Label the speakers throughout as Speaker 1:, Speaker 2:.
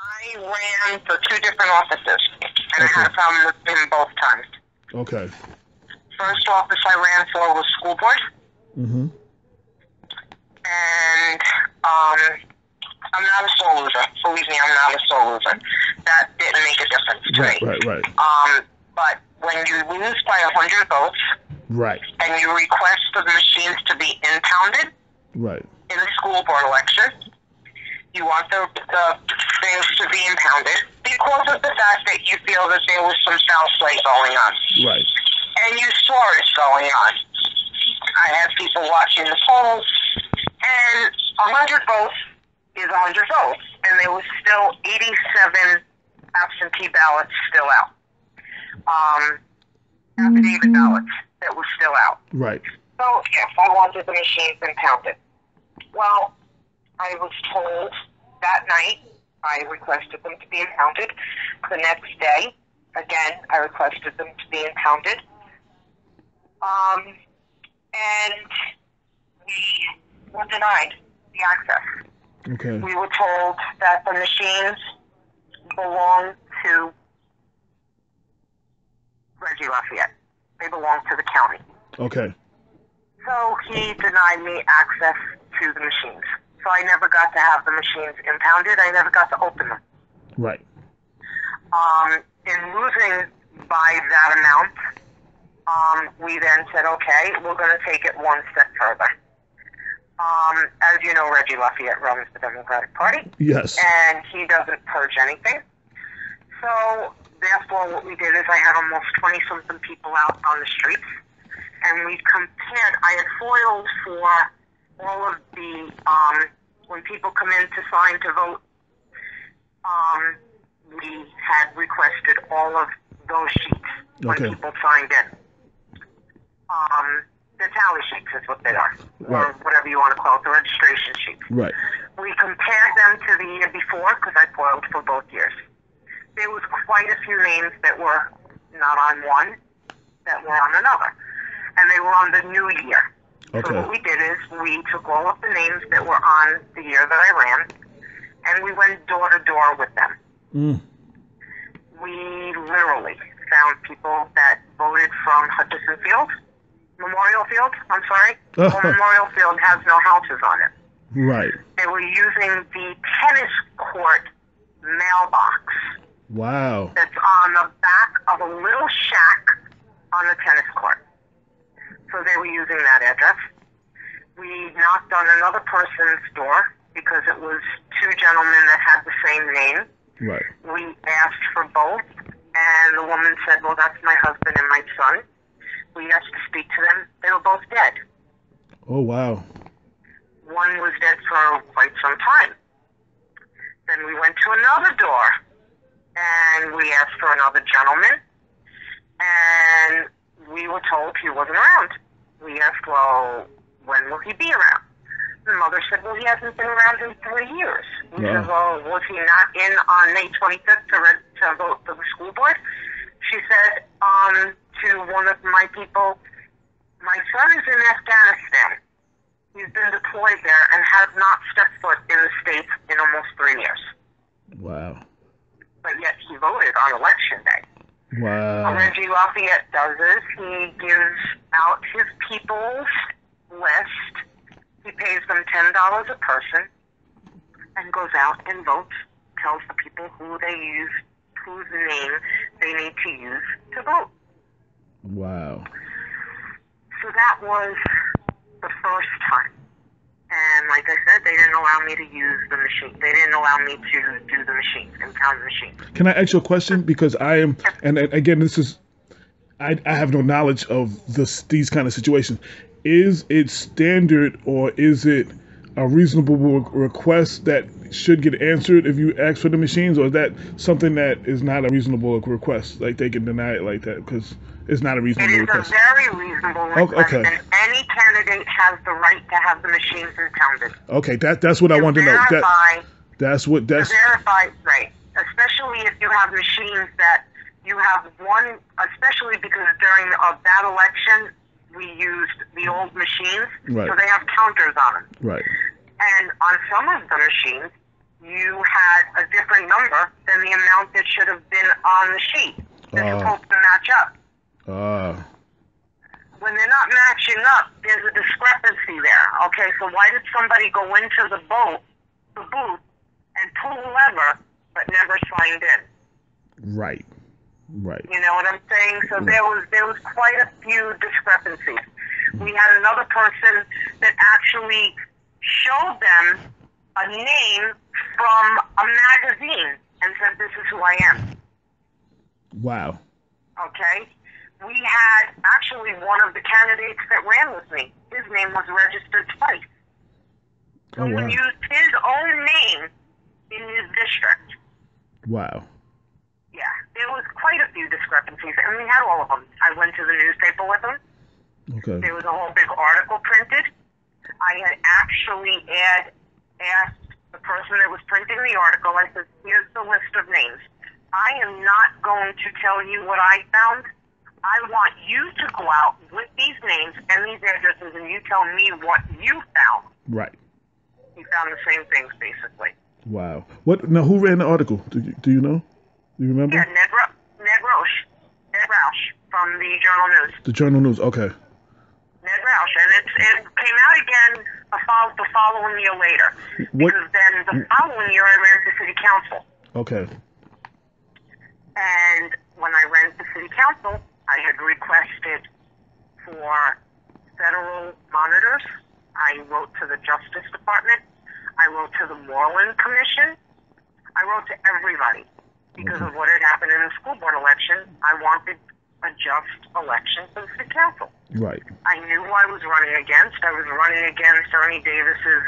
Speaker 1: I ran for two different offices, and I had a problem with them both times.
Speaker 2: Okay.
Speaker 1: First office I ran for was school board.
Speaker 2: Mm-hmm.
Speaker 1: And I'm not a sore loser. Believe me, I'm not a sore loser. That didn't make a difference to me.
Speaker 2: Right.
Speaker 1: But when you lose by 100 votes,
Speaker 2: right,
Speaker 1: and you request for the machines to be impounded,
Speaker 2: right,
Speaker 1: in a school board election, you want the things to be impounded because of the fact that you feel that there was some foul play going on.
Speaker 2: Right.
Speaker 1: And you saw it going on. I had people watching the polls, and 100 votes is 100 votes, and there was still 87 absentee ballots still out. Affidavit ballots that were still out.
Speaker 2: Right.
Speaker 1: So, yes, I wanted the machines impounded. Well, I was told that night I requested them to be impounded. The next day, again, I requested them to be impounded. And we were denied the access.
Speaker 2: Okay.
Speaker 1: We were told that the machines belong to Reggie Lafayette. They belong to the county.
Speaker 2: Okay.
Speaker 1: So he denied me access to the machines. So I never got to have the machines impounded. I never got to open them.
Speaker 2: Right.
Speaker 1: In losing by that amount, we then said, okay, we're going to take it one step further. As you know, Reggie Lafayette runs the Democratic Party.
Speaker 2: Yes.
Speaker 1: And he doesn't purge anything. So, therefore, what we did is I had almost 20-something people out on the streets. And we compared, I had foiled for all of the, when people come in to sign to vote, we had requested all of those sheets when people signed in. The tally sheets is what they are, or whatever you want to call it, the registration sheets.
Speaker 2: Right.
Speaker 1: We compared them to the year before, because I foiled for both years. There was quite a few names that were not on one, that were on another. And they were on the new year.
Speaker 2: Okay.
Speaker 1: So what we did is we took all of the names that were on the year that I ran, and we went door to door with them.
Speaker 2: Mm.
Speaker 1: We literally found people that voted from Memorial Field, I'm sorry. Well, Memorial Field has no houses on it.
Speaker 2: Right.
Speaker 1: They were using the tennis court mailbox.
Speaker 2: Wow.
Speaker 1: That's on the back of a little shack on the tennis court. So they were using that address. We knocked on another person's door because it was two gentlemen that had the same name.
Speaker 2: Right.
Speaker 1: We asked for both, and the woman said, well, that's my husband and my son. We asked to speak to them. They were both dead.
Speaker 2: Oh, wow.
Speaker 1: One was dead for quite some time. Then we went to another door, and we asked for another gentleman, and we were told he wasn't around. We asked, well, when will he be around? The mother said, well, he hasn't been around in 3 years. We said, well, was he not in on May 25th to vote for the school board? She said to one of my people, my son is in Afghanistan. He's been deployed there and has not stepped foot in the States in almost 3 years.
Speaker 2: Wow.
Speaker 1: But yet he voted on election day.
Speaker 2: Wow.
Speaker 1: What Reggie Lafayette does is he gives out his people's list. He pays them $10 a person and goes out and votes, tells the people who they use, whose name they need to use to vote.
Speaker 2: Wow.
Speaker 1: So that was the first time. And like I said, they didn't allow me to use the machine. They didn't allow me to do the machine, impound the machine.
Speaker 2: Can I ask you a question? Because I am, and again, this is, I have no knowledge of these kind of situations. Is it standard, or is it a reasonable request that should get answered if you ask for the machines, or is that something that is not a reasonable request? Like they can deny it like that because it's not a reasonable request.
Speaker 1: It is a very reasonable request,
Speaker 2: okay.
Speaker 1: And any candidate has the right to have the machines impounded.
Speaker 2: Okay, that's what I want to know. That's
Speaker 1: to verify, right? Especially if you have machines that you have one, especially because during that election we used the old machines,
Speaker 2: right.
Speaker 1: So they have counters on them.
Speaker 2: Right.
Speaker 1: And on some of the machines, you had a different number than the amount that should have been on the sheet. They're supposed to match up. When they're not matching up, there's a discrepancy there. Okay, so why did somebody go into the booth, and pull a lever, but never signed in?
Speaker 2: Right.
Speaker 1: You know what I'm saying? So there was quite a few discrepancies. We had another person that actually showed them a name from a magazine and said, "This is who I am."
Speaker 2: Wow.
Speaker 1: Okay? We had actually one of the candidates that ran with me. His name was registered twice. Someone used his own name in his district.
Speaker 2: Wow.
Speaker 1: Yeah, there was quite a few discrepancies, and we had all of them. I went to the newspaper with them.
Speaker 2: Okay.
Speaker 1: There was a whole big article printed. I had actually asked the person that was printing the article, I said, "Here's the list of names. I am not going to tell you what I found. I want you to go out with these names and these addresses, and you tell me what you found."
Speaker 2: Right.
Speaker 1: He found the same things, basically.
Speaker 2: Wow. What? Now, who ran the article? Do you know? Do you remember?
Speaker 1: Yeah, Ned Roush from the Journal News.
Speaker 2: The Journal News. Okay.
Speaker 1: Ned Roush, and it came out again the following year later. Because then the following year I ran for city council.
Speaker 2: Okay.
Speaker 1: And when I ran for city council, I had requested for federal monitors. I wrote to the Justice Department. I wrote to the Moreland Commission. I wrote to everybody because of what had happened in the school board election. I wanted a just election for the city council.
Speaker 2: Right.
Speaker 1: I knew who I was running against. I was running against Ernie Davis's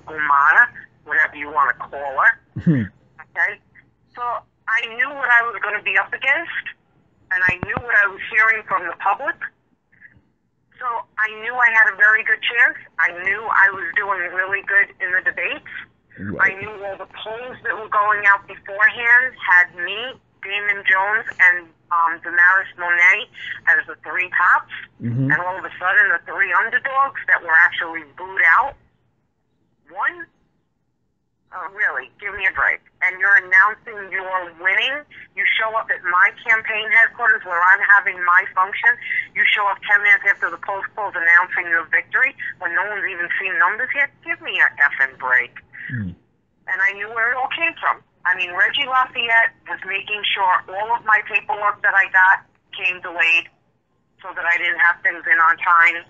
Speaker 1: Umana, whatever you want to call her. Okay? So I knew what I was going to be up against, and I knew what I was hearing from the public. So I knew I had a very good chance. I knew I was doing really good in the debates.
Speaker 2: Right.
Speaker 1: I knew all the polls that were going out beforehand had me, Damon Jones, and Damaris Monet as the three tops. And all of a sudden, the three underdogs that were actually booed out won. Really, give me a break. And you're announcing you're winning. You show up at my campaign headquarters where I'm having my function. You show up 10 minutes after the polls close announcing your victory when no one's even seen numbers yet. Give me a effing break. And I knew where it all came from. I mean, Reggie Lafayette was making sure all of my paperwork that I got came delayed so that I didn't have things in on time.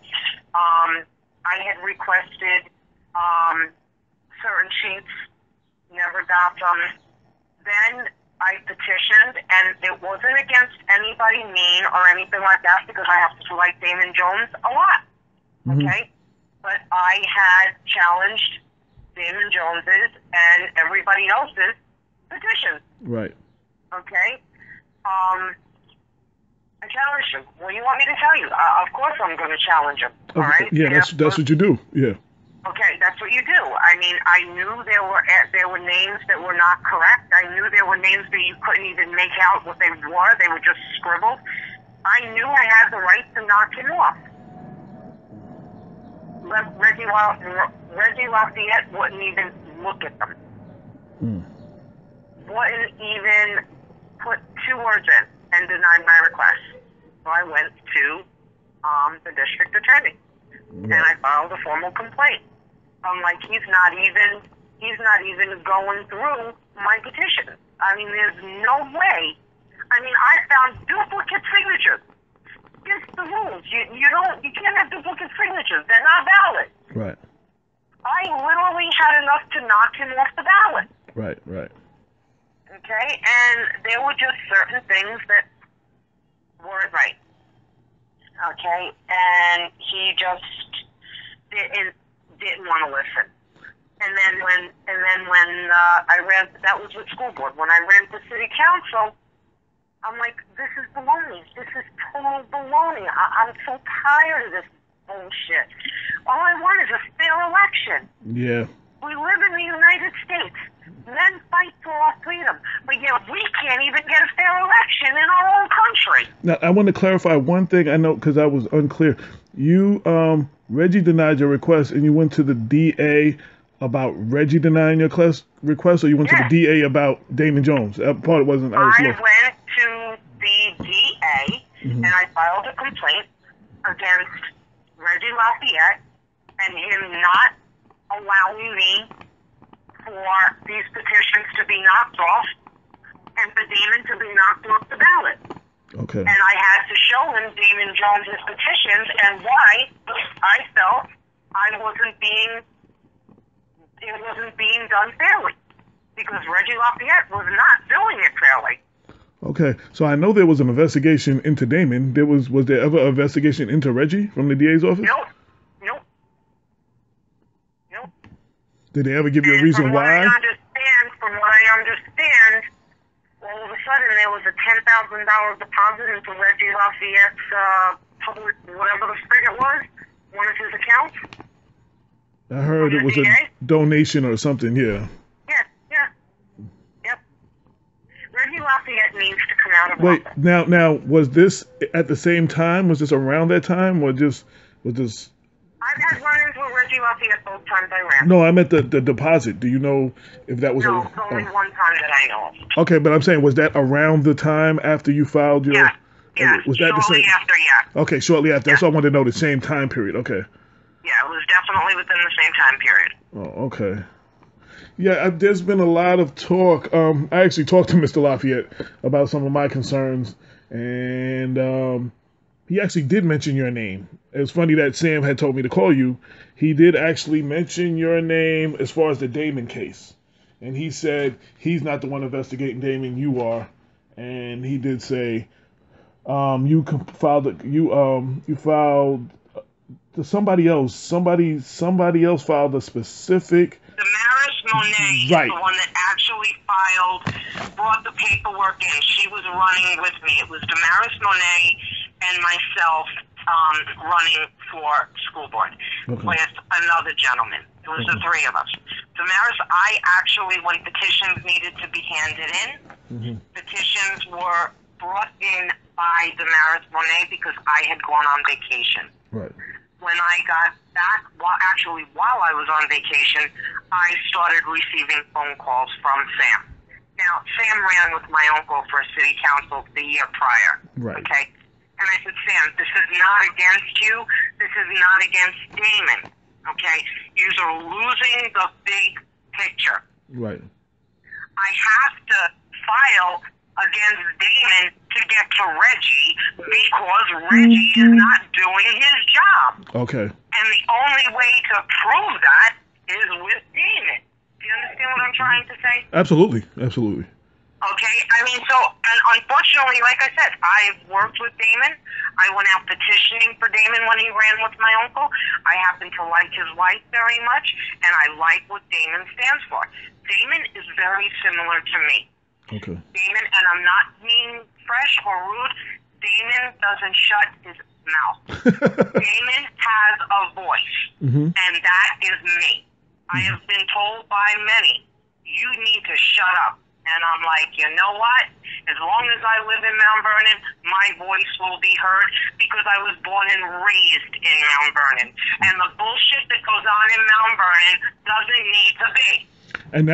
Speaker 1: I had requested certain sheets, never got them. Then I petitioned, and it wasn't against anybody mean or anything like that because I have to like Damon Jones a lot. Okay? But I had challenged Damon Jones's and everybody else's petitions.
Speaker 2: Right.
Speaker 1: Okay? I challenged him. Well, you want me to tell you? Of course I'm going to challenge him. All right?
Speaker 2: Yeah, that's what you do. Yeah.
Speaker 1: Okay, that's what you do. I mean, I knew there were names that were not correct. I knew there were names that you couldn't even make out what they were. They were just scribbled. I knew I had the right to knock him off. Reggie Lafayette wouldn't even look at them. Wouldn't even put two words in and denied my request. So I went to the district attorney and I filed a formal complaint. I'm like, he's not even going through my petition. I mean, there's no way. I mean, I found duplicate signatures. It's the rules. You can't have duplicate signatures. They're not valid.
Speaker 2: Right.
Speaker 1: I literally had enough to knock him off the ballot.
Speaker 2: Right.
Speaker 1: Okay, and there were just certain things that weren't right. Okay, and he just didn't want to listen. And then when I ran, that was with school board. When I ran for city council, I'm like, this is baloney. This is total baloney. I'm so tired of this bullshit. All I want is a fair election.
Speaker 2: Yeah.
Speaker 1: We live in the United States. Men fight for our freedom. But yet we can't even get a fair election in our own country.
Speaker 2: Now, I want to clarify one thing. I know because I was unclear. You, Reggie denied your request and you went to the DA about Reggie denying your class request, or you went to the
Speaker 1: Yes.
Speaker 2: DA about Damon Jones? That part wasn't. I was
Speaker 1: I
Speaker 2: lost.
Speaker 1: went to the DA
Speaker 2: Mhm.
Speaker 1: and I filed a complaint against Reggie Lafayette and him not allowing me for these petitions to be knocked off and for Damon to be knocked off the ballot.
Speaker 2: Okay.
Speaker 1: And I had to show him Damon Jones's petitions and why I felt it wasn't being done fairly. Because Reggie Lafayette was not doing it fairly.
Speaker 2: Okay. So I know there was an investigation into Damon. Was there ever an investigation into Reggie from the DA's office?
Speaker 1: Nope.
Speaker 2: Did they ever give you a
Speaker 1: And
Speaker 2: reason
Speaker 1: from what
Speaker 2: why?
Speaker 1: I understand, all of a sudden there was a $10,000 deposit into Reggie Lafayette's public, whatever the frig it was, one of his accounts.
Speaker 2: I heard
Speaker 1: From
Speaker 2: it
Speaker 1: the
Speaker 2: was a
Speaker 1: DA?
Speaker 2: donation or something. Yeah.
Speaker 1: Yep. Reggie Lafayette needs to come out of
Speaker 2: Wait.
Speaker 1: office.
Speaker 2: Now, was this at the same time? Was this around that time, or just was this?
Speaker 1: I've had run-ins with Reggie Lafayette both times I ran.
Speaker 2: No, I meant the deposit. Do you know if that was
Speaker 1: No,
Speaker 2: a?
Speaker 1: it's only one time that I know of.
Speaker 2: Okay, but I'm saying, was that around the time after you filed your?
Speaker 1: Yeah.
Speaker 2: Was that the
Speaker 1: Shortly
Speaker 2: same?
Speaker 1: after, yeah.
Speaker 2: Okay, shortly after. That's all I wanted to know. The same time period. Okay.
Speaker 1: Yeah, it was definitely within the same time period.
Speaker 2: Oh, okay. Yeah, there's been a lot of talk. I actually talked to Mr. Lafayette about some of my concerns, and he actually did mention your name. It's funny that Sam had told me to call you. He did actually mention your name as far as the Damon case, and he said he's not the one investigating Damon. You are, and he did say you filed to somebody else. Somebody else filed a specific.
Speaker 1: Damaris Monet
Speaker 2: Right.
Speaker 1: is the one that actually brought the paperwork in. She was running with me. It was Damaris Monet and myself running for school board with another gentleman. It was the three of us. Damaris, I actually, when petitions needed to be handed in, petitions were brought in by Damaris Monet because I had gone on vacation.
Speaker 2: Right.
Speaker 1: When I got back, while I was on vacation, I started receiving phone calls from Sam. Now, Sam ran with my uncle for city council the year prior.
Speaker 2: Right.
Speaker 1: Okay? And I said, Sam, this is not against you. This is not against Damon. Okay? You are losing the big picture.
Speaker 2: Right.
Speaker 1: I have to file against Damon to get to Reggie because Reggie is not doing his job.
Speaker 2: Okay.
Speaker 1: And the only way to prove that is with Damon. Do you understand what I'm trying to say?
Speaker 2: Absolutely.
Speaker 1: Okay, I mean, and unfortunately, like I said, I've worked with Damon. I went out petitioning for Damon when he ran with my uncle. I happen to like his wife very much, and I like what Damon stands for. Damon is very similar to me.
Speaker 2: Okay.
Speaker 1: Damon, and I'm not being fresh or rude, Damon doesn't shut his mouth. Damon has a voice, and that is me. I have been told by many, you need to shut up. And I'm like, you know what? As long as I live in Mount Vernon, my voice will be heard because I was born and raised in Mount Vernon. And the bullshit that goes on in Mount Vernon doesn't need to be. And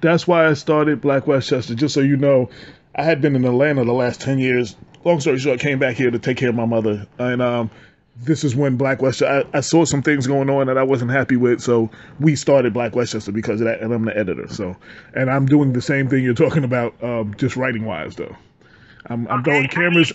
Speaker 2: that's why I started Black Westchester. Just so you know, I had been in Atlanta the last 10 years. Long story short, I came back here to take care of my mother. And this is when Black Westchester, I saw some things going on that I wasn't happy with. So we started Black Westchester because of that. And I'm the editor. So, and I'm doing the same thing you're talking about, just writing wise though. I'm throwing cameras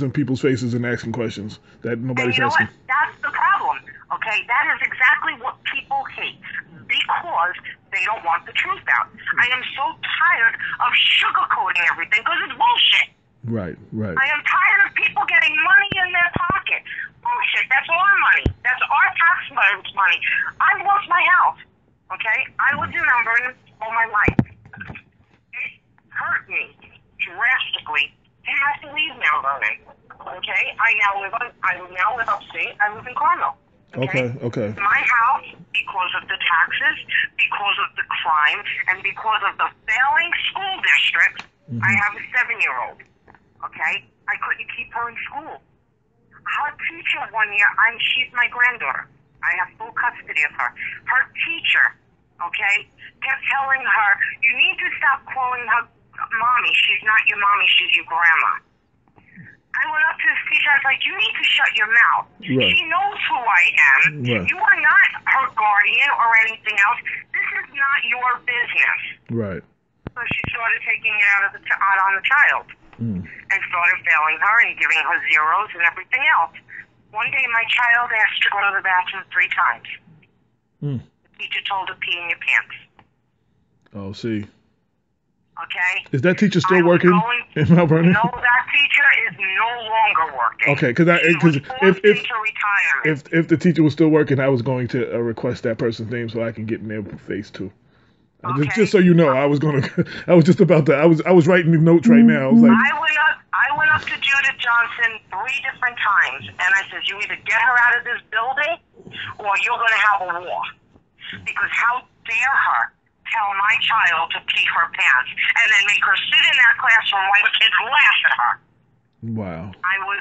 Speaker 2: in people's faces and asking questions that nobody's asking.
Speaker 1: What? That's the problem. Okay, that is exactly what people hate because they don't want the truth out. I am so tired of sugarcoating everything because it's bullshit.
Speaker 2: Right.
Speaker 1: I am tired of people getting money in their pocket. Bullshit. That's our money. That's our taxpayers' money. I lost my house. Okay, I lived in Mount Vernon all my life. It hurt me drastically to have to leave Mount Vernon. Okay, I now live upstate. I live in Carmel.
Speaker 2: Okay.
Speaker 1: My house, because of the taxes, because of the crime, and because of the failing school district, I have a 7-year-old. Okay, I couldn't keep her in school. Her teacher one year, she's my granddaughter. I have full custody of her. Her teacher okay, kept telling her, you need to stop calling her mommy. She's not your mommy, she's your grandma. I went up to the teacher, I was like, you need to shut your mouth.
Speaker 2: Right.
Speaker 1: She knows who I am.
Speaker 2: Right.
Speaker 1: You are not her guardian or anything else. This is not your business.
Speaker 2: Right.
Speaker 1: So she started taking it out on the child. And started failing her and giving her zeros and everything else. One day my child asked to go to the bathroom 3 times. The teacher told her, pee in your pants.
Speaker 2: Oh, see.
Speaker 1: Okay?
Speaker 2: Is that teacher still working in Mount Vernon?
Speaker 1: No, that teacher is no longer working.
Speaker 2: Okay, because if the teacher was still working, I was going to request that person's name so I can get in their face too.
Speaker 1: Okay.
Speaker 2: Just so you know, I was just about to. I was writing the notes right now. I was like,
Speaker 1: I went up to Judith Johnson 3 different times, and I said, you either get her out of this building, or you're going to have a war. Because how dare her tell my child to pee her pants, and then make her sit in that classroom while the kids laugh at her.
Speaker 2: Wow.
Speaker 1: I was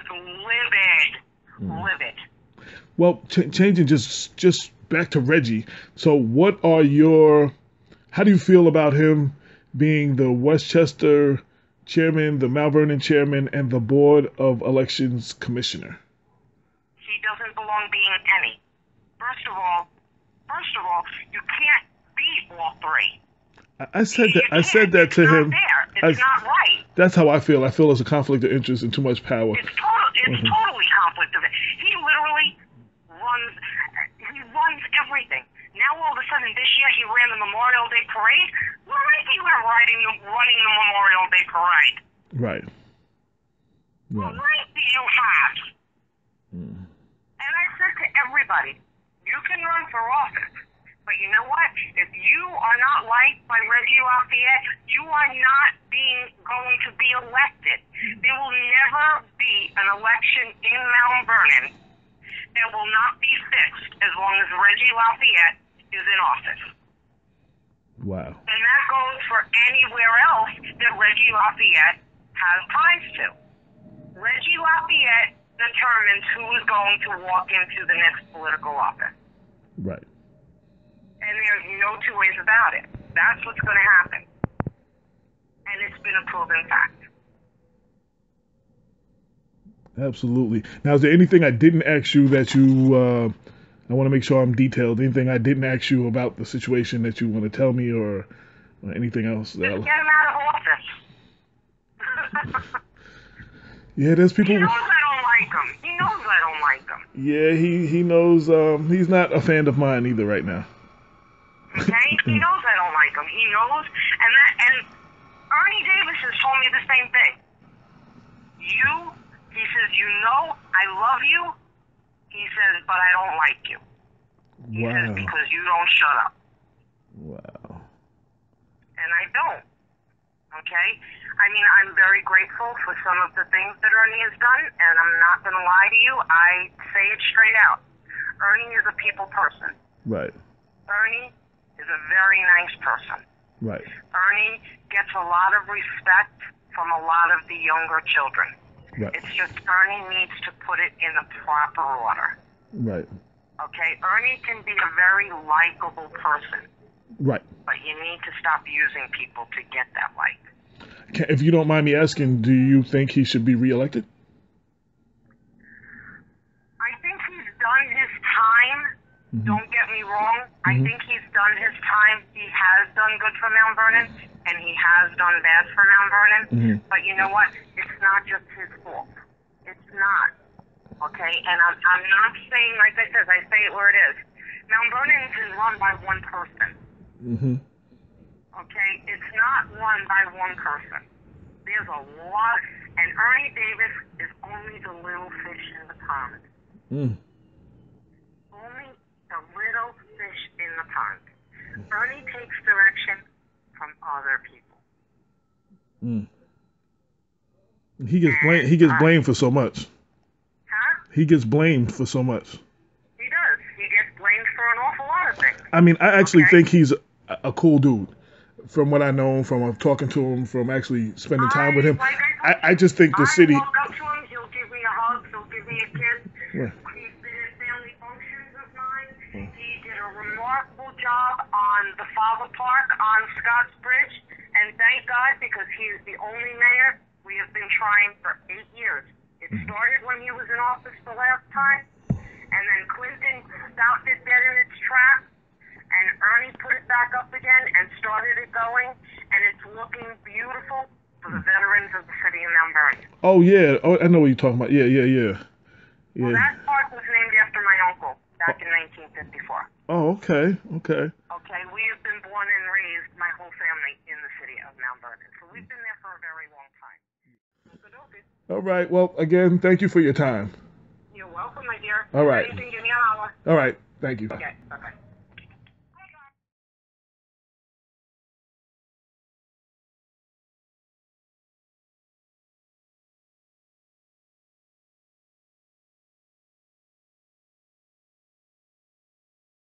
Speaker 1: livid.
Speaker 2: Well, changing just back to Reggie. So, how do you feel about him being the Westchester chairman, the Mount Vernon chairman, and the Board of Elections commissioner?
Speaker 1: He doesn't belong being any. First of all, you can't be all 3.
Speaker 2: I said that to him.
Speaker 1: It's not right.
Speaker 2: That's how I feel. I feel it's a conflict of interest and too much power.
Speaker 1: It's totally conflict of it. He literally runs everything. Now all of a sudden this year he ran the Memorial Day Parade. What right do you have running the Memorial Day Parade?
Speaker 2: Right.
Speaker 1: What right do you have? And I said to everybody, you can run for office, but you know what? If you are not liked by Reggie Lafayette, you are not going to be elected. There will never be an election in Mount Vernon that will not be fixed as long as Reggie Lafayette is in office.
Speaker 2: Wow.
Speaker 1: And that goes for anywhere else that Reggie Lafayette has ties to. Reggie Lafayette determines who is going to walk into the next political office.
Speaker 2: Right.
Speaker 1: And there's no 2 ways about it. That's what's going to happen. And it's been a proven fact.
Speaker 2: Absolutely. Now, is there anything I didn't ask you that you, I want to make sure I'm detailed, anything I didn't ask you about the situation that you want to tell me or anything else?
Speaker 1: Just get him out of office.
Speaker 2: Yeah, there's people.
Speaker 1: He knows I don't like him. He knows I don't like him.
Speaker 2: Yeah, he knows. He's not a fan of mine either right now.
Speaker 1: Okay, he knows I don't like him. He knows, and Ernie Davis has told me the same thing. He says, you know, I love you. He says, but I don't like you. He says, because you don't shut up.
Speaker 2: Wow.
Speaker 1: And I don't. Okay? I mean, I'm very grateful for some of the things that Ernie has done, and I'm not going to lie to you. I say it straight out. Ernie is a people person.
Speaker 2: Right.
Speaker 1: Ernie is a very nice person.
Speaker 2: Right.
Speaker 1: Ernie gets a lot of respect from a lot of the younger children.
Speaker 2: Right.
Speaker 1: It's just Ernie needs to put it in the proper order.
Speaker 2: Right.
Speaker 1: Okay? Ernie can be a very likable person.
Speaker 2: Right.
Speaker 1: But you need to stop using people to get that like.
Speaker 2: If you don't mind me asking, do you think he should be reelected?
Speaker 1: I think he's done his time. Don't get me wrong. I think he's done his time. He has done good for Mount Vernon, and he has done bad for Mount Vernon. But you know what? It's not just his fault. It's not. Okay? And I'm not saying, like I said, I say it where it is. Mount Vernon is run by one person. Okay? It's not run by one person. There's a lot, and Ernie Davis is only the little fish in the pond. Only the little fish in the pond. Ernie takes direction from other people.
Speaker 2: He gets blamed for so much.
Speaker 1: Huh?
Speaker 2: He gets blamed for so much.
Speaker 1: He does. He gets blamed for an awful lot of things.
Speaker 2: I mean, I actually think he's a cool dude. From what I know, from talking to him, from actually spending time with him, I just think the city.
Speaker 1: I walk up to him, he'll give me a hug, he'll give me a kiss.
Speaker 2: Yeah.
Speaker 1: He's been at family functions of mine. He did a remarkable job on the Father Park on Scotts Bridge, and thank God, because he is the only mayor. We have been trying for 8 years. It started when he was in office the last time, and then Clinton stopped it dead in its tracks, and Ernie put it back up again and started it going, and it's looking beautiful for the veterans of the city of Mount Vernon.
Speaker 2: Oh yeah. Oh, I know what you're talking about. Yeah, yeah, yeah. Yeah.
Speaker 1: Well, that park was named after my uncle back in 1954.
Speaker 2: Oh, okay. Okay.
Speaker 1: Okay, we have been born and raised, my whole family, in the city of Mount Vernon. So we've been there for a very long time. Okay.
Speaker 2: All right. Well, again, thank you for your time.
Speaker 1: You're welcome, my dear.
Speaker 2: All right.
Speaker 1: Anything, give me a holler.
Speaker 2: All right. Thank you.
Speaker 1: Okay, bye-bye.